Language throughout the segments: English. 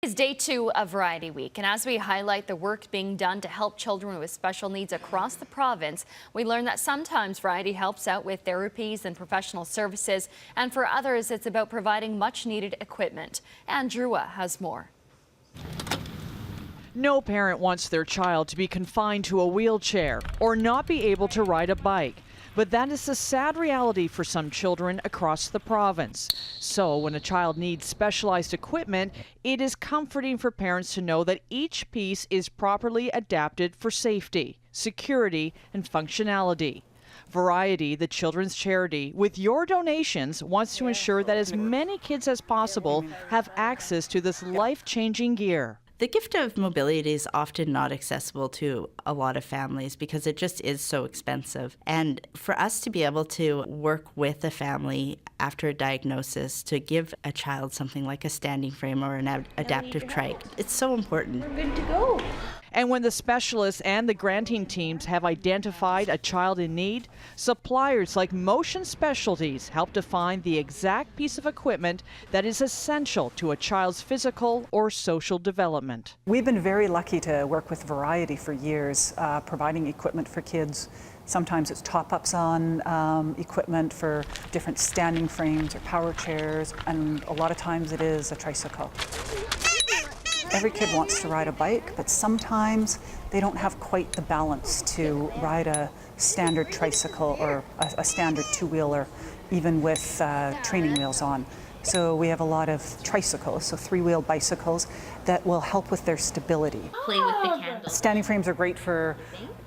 is day 2 of Variety Week, and as we highlight the work being done to help children with special needs across the province, we learn that sometimes Variety helps out with therapies and professional services, and for others it's about providing much needed equipment. And Drua has more. No parent wants their child to be confined to a wheelchair or not be able to ride a bike. But that is a sad reality for some children across the province. So when a child needs specialized equipment, it is comforting for parents to know that each piece is properly adapted for safety, security, and functionality. Variety, the children's charity, with your donations, wants to ensure that as many kids as possible have access to this life-changing gear. The gift of mobility is often not accessible to a lot of families because it just is so expensive. And for us to be able to work with a family after a diagnosis to give a child something like a standing frame or an adaptive trike, it's so important. We're good to go. And when the specialists and the granting teams have identified a child in need, suppliers like Motion Specialties help to find the exact piece of equipment that is essential to a child's physical or social development. We've been very lucky to work with Variety for years, providing equipment for kids. Sometimes it's top-ups on equipment for different standing frames or power chairs, and a lot of times it is a tricycle. Every kid wants to ride a bike, but sometimes they don't have quite the balance to ride a standard tricycle or a standard two-wheeler, even with training wheels on. So we have a lot of tricycles, so three-wheel bicycles, that will help with their stability. Play with the candles. Standing frames are great for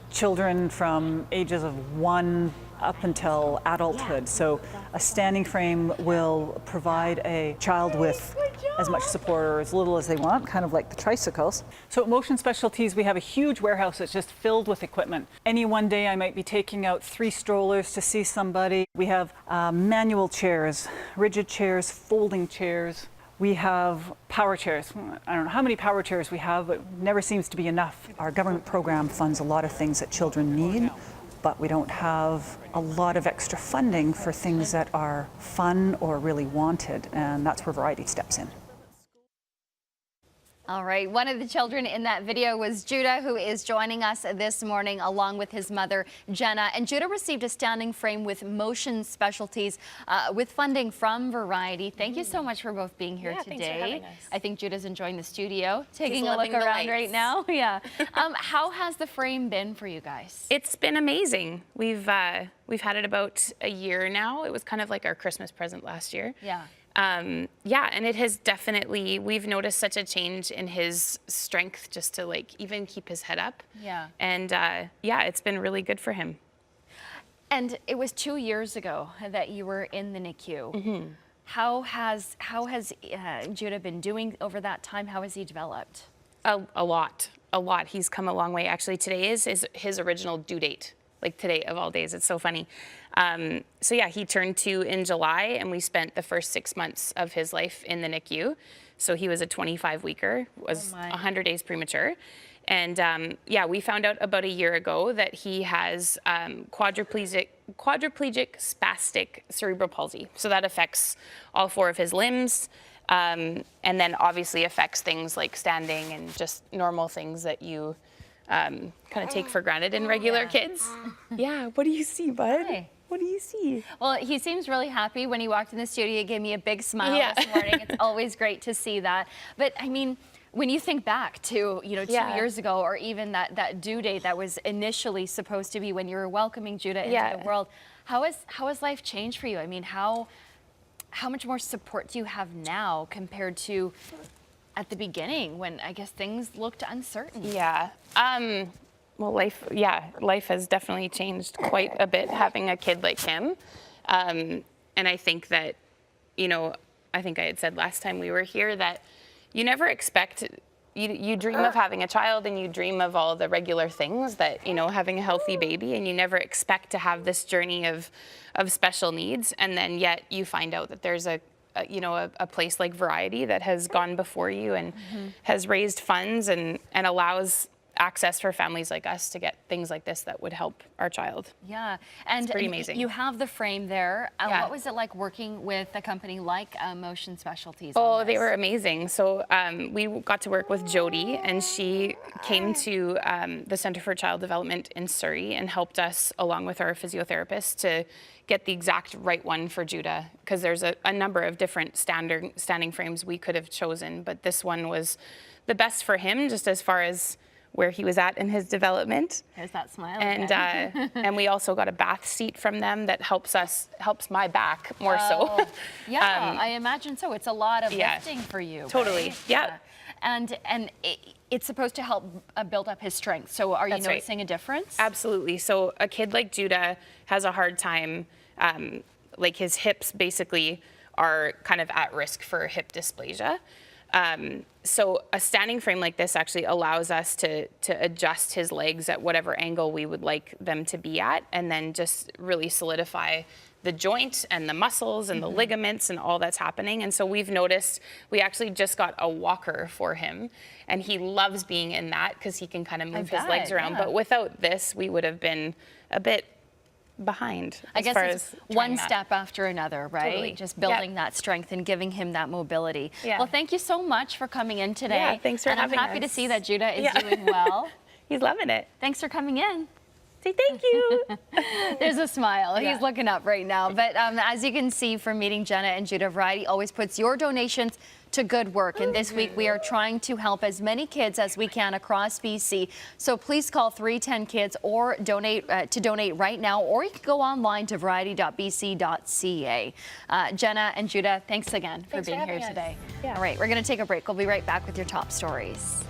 children from ages of 1 up until adulthood. So a standing frame will provide a child with as much support or as little as they want, kind of like the tricycles. So at Motion Specialties, we have a huge warehouse that's just filled with equipment. Any one day I might be taking out 3 strollers to see somebody. We have manual chairs, rigid chairs, folding chairs. We have power chairs. I don't know how many power chairs we have, but it never seems to be enough. Our government program funds a lot of things that children need, but we don't have a lot of extra funding for things that are fun or really wanted, and that's where Variety steps in. All right, one of the children in that video was Judah, who is joining us this morning along with his mother, Jenna. And Judah received a standing frame with Motion Specialties with funding from Variety. Thank you so much for both being here today. Thanks for having us. I think Judah's enjoying the studio, taking He's a look loving the around right lights. now. Yeah. How has the frame been for you guys? It's been amazing. We've had it about a year now. It was kind of like our Christmas present last year. Yeah. Yeah, and it has definitely, we've noticed such a change in his strength just to like even keep his head up. Yeah. And yeah, it's been really good for him. And it was 2 years ago that you were in the NICU. Mm-hmm. How has Judah been doing over that time? How has he developed? A lot. He's come a long way. Actually, today is his original due date. Like today of all days, it's so funny. So yeah, he turned 2 in July, and we spent the first 6 months of his life in the NICU. So he was a 25-weeker, was 100 days premature. And yeah, we found out about a year ago that he has quadriplegic spastic cerebral palsy. So that affects all 4 of his limbs. And then obviously affects things like standing and just normal things that you kind of take for granted in regular kids. Yeah, what do you see, bud? Hi. What do you see? Well, he seems really happy when he walked in the studio. He gave me a big smile this morning. It's always great to see that. But I mean, when you think back to, 2 years ago, or even that due date that was initially supposed to be when you were welcoming Judah into the world, how has life changed for you? I mean, how much more support do you have now compared to at the beginning when I guess things looked uncertain? Yeah. Well, life has definitely changed quite a bit having a kid like him. And I think that, I think I had said last time we were here that you never expect, you dream of having a child and you dream of all the regular things that, having a healthy baby, and you never expect to have this journey of special needs. And then yet you find out that there's a place like Variety that has gone before you and has raised funds and allows access for families like us to get things like this that would help our child. Yeah, and pretty amazing. You have the frame there. Yeah. What was it like working with a company like Motion Specialties? Oh, they were amazing. So we got to work with Jody, and she came to the Center for Child Development in Surrey and helped us, along with our physiotherapist, to get the exact right one for Judah, because there's a number of different standing frames we could have chosen, but this one was the best for him, just as far as where he was at in his development. There's that smile. And and we also got a bath seat from them that helps my back more so. Yeah, I imagine so. It's a lot of yeah, lifting for you. Totally. Right? Yeah. And it's supposed to help build up his strength. So are you That's right. noticing a difference? Absolutely. So a kid like Judah has a hard time, like his hips basically are kind of at risk for hip dysplasia. So a standing frame like this actually allows us to adjust his legs at whatever angle we would like them to be at, and then just really solidify the joint and the muscles and the ligaments and all that's happening. And so we've noticed, we actually just got a walker for him, and he loves being in that because he can kind of move his legs around. Yeah. But without this, we would have been a bit behind. I guess it's one step after another, right? Totally. Just building that strength and giving him that mobility. Yeah. Well, thank you so much for coming in today. Yeah, thanks for having I'm happy to us. see that Judah is doing well. He's loving it. Thanks for coming in. Say thank you. There's a smile. Yeah. He's looking up right now. But as you can see from meeting Jenna and Judah, Variety always puts your donations to good work. And this week we are trying to help as many kids as we can across BC. So please call 310 Kids or donate right now, or you can go online to variety.bc.ca. Jenna and Judah, thanks again for being here today. Yeah. All right, we're going to take a break. We'll be right back with your top stories.